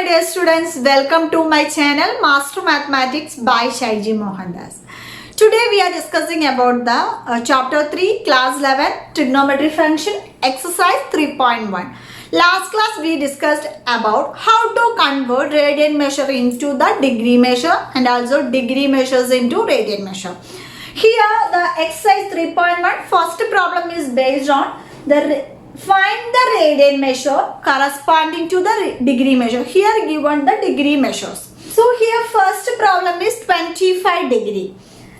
dear students, welcome to my channel Master Mathematics by Shaiji Mohandas. Today we are discussing about the chapter 3 class 11 trigonometry function exercise 3.1. Last class we discussed about how to convert radian measure into the degree measure and also degree measures into radian measure. Here the exercise 3.1 first problem is based on find the radian measure corresponding to the degree measure. Here given the degree measures. So here first problem is 25 degree.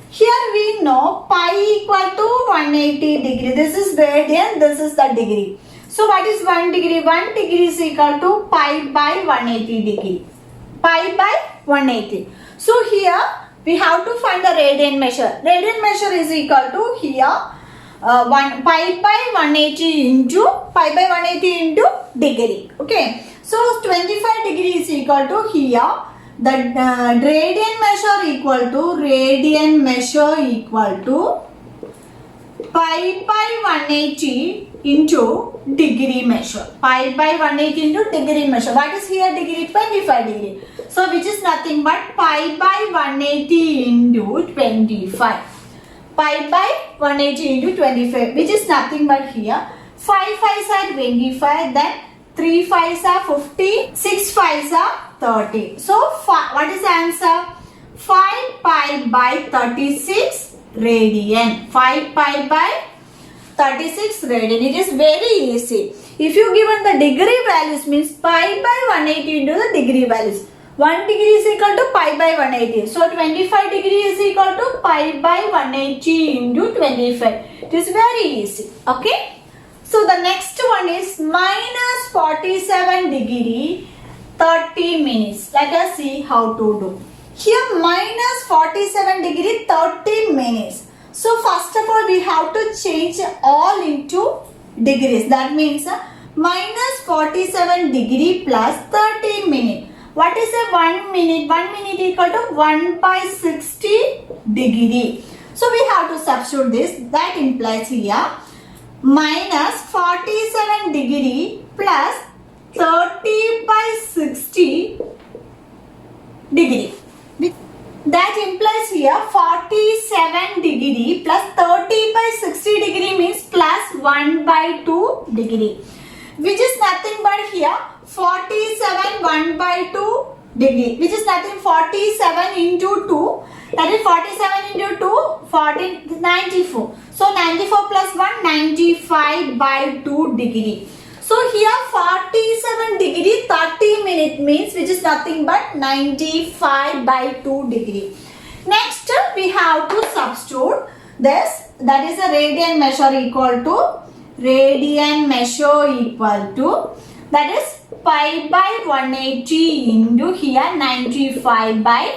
Here we know pi equal to 180 degree. This is radian, this is the degree. So what is 1 degree? 1 degree is equal to pi by 180 degree. Pi by 180. So here we have to find the radian measure. Radian measure is equal to here pi by 180 into pi by 180 into degree. Okay. So 25 degree is equal to here the radian measure equal to pi by 180 into degree measure. Pi by 180 into degree measure. What is here degree? 25 degree. So which is nothing but pi by 180 into 25. Pi by 180 into 25, which is nothing but here 5 5s are 25, then 3 5s are 50, 6 5s are 30. So what is the answer? 5 pi by 36 radian. 5 pi by 36 radian. It is very easy. If you given the degree values means pi by 180 into the degree values. 1 degree is equal to pi by 180. So 25 degree is equal to pi by 180 into 25. It is very easy. Okay. So the next one is minus 47 degree 30 minutes. Let us see how to do. Here minus 47 degree 30 minutes. So first of all we have to change all into degrees. That means minus 47 degree plus 30 minutes. What is a 1 minute? 1 minute equal to 1 by 60 degree. So we have to substitute this. That implies here minus 47 degree plus 30 by 60 degree. That implies here 47 degree plus 30 by 60 degree means plus 1 by 2 degree. Which is nothing but here 47 1 by 2 degree, which is nothing 47 into 2, that is 47 into 2 94. So 94 plus 1 95 by 2 degree. So here 47 degree 30 minute means which is nothing but 95 by 2 degree. Next we have to substitute this, that is a radian measure equal to that is pi by 180 into here 95 by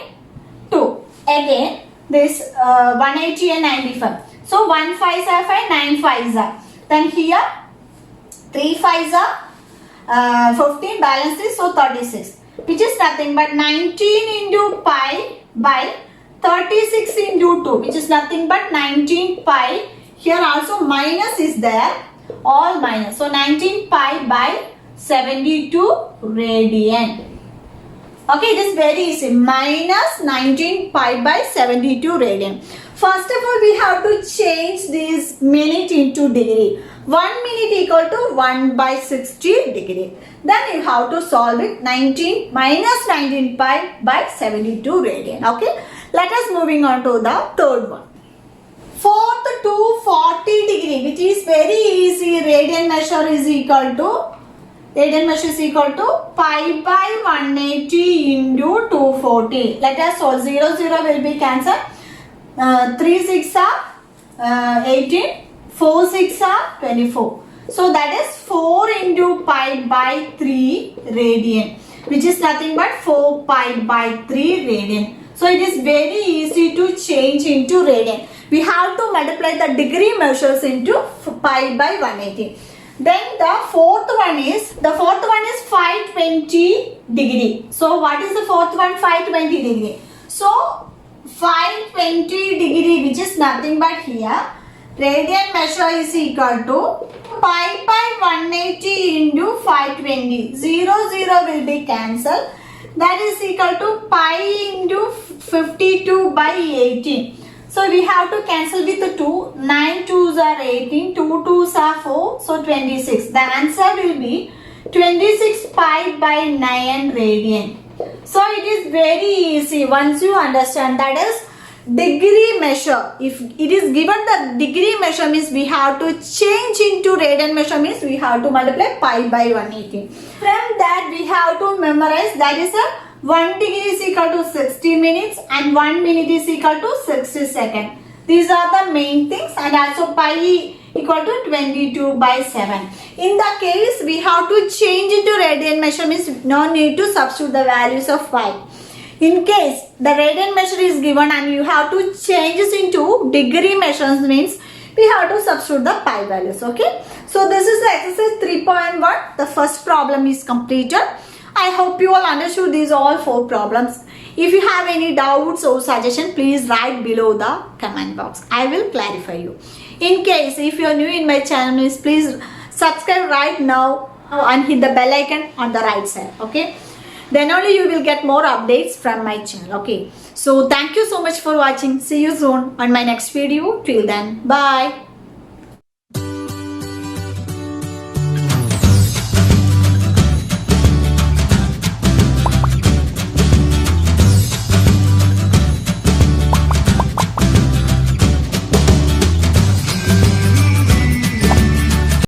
2. Again this 180 and 95. So 1 5s are 5, 9 5s are. Then here 3 5s are 15, balance is so 36. Which is nothing but 19 into pi by 36 into 2. Which is nothing but 19 pi. Here also minus is there. All minus. So 19 pi by 72 radian. Okay, it is very easy. Minus 19 pi by 72 radian. First of all, we have to change this minute into degree. 1 minute equal to 1 by 60 degree. Then you have to solve it. 19 minus 19 pi by 72 radian. Okay, let us moving on to the third one. Fourth to 40 degree, which is very easy. Radian measure is equal to pi by 180 into 240. Let us solve. 0 0 will be cancelled. 3 6 are 18. 4 6 are 24. So that is 4 into pi by 3 radian, which is nothing but 4 pi by 3 radian. So it is very easy to change into radian. We have to multiply the degree measures into pi by 180. Then the fourth one is 520 degree. So what is the fourth one? 520 degree. So 520 degree, which is nothing but here radian measure is equal to pi by 180 into 520. 0 0 will be cancelled. that is equal to pi into 52 by 18. So we have to cancel with the 2. 9 2s are 18, 2 2s are 4, so 26. The answer will be 26 pi by 9 radian. So it is very easy once you understand, that is degree measure. If it is given the degree measure means we have to change into radian measure means we have to multiply pi by 180. From that we have to memorize, that is a 1 degree is equal to 60 minutes and 1 minute is equal to 60 seconds. These are the main things, and also pi equal to 22 by 7. In the case we have to change into radian measure means no need to substitute the values of pi. In case the radian measure is given and you have to change this into degree measures means we have to substitute the pi values. Okay. So this is the exercise 3.1. The first problem is completed. I hope you all understood these all 4 problems. If you have any doubts or suggestion, please write below the comment box. I will clarify you. In case if you are new in my channel, please subscribe right now and hit the bell icon on the right side. Okay. Then only you will get more updates from my channel. Okay. So thank you so much for watching. See you soon on my next video. Till then, bye.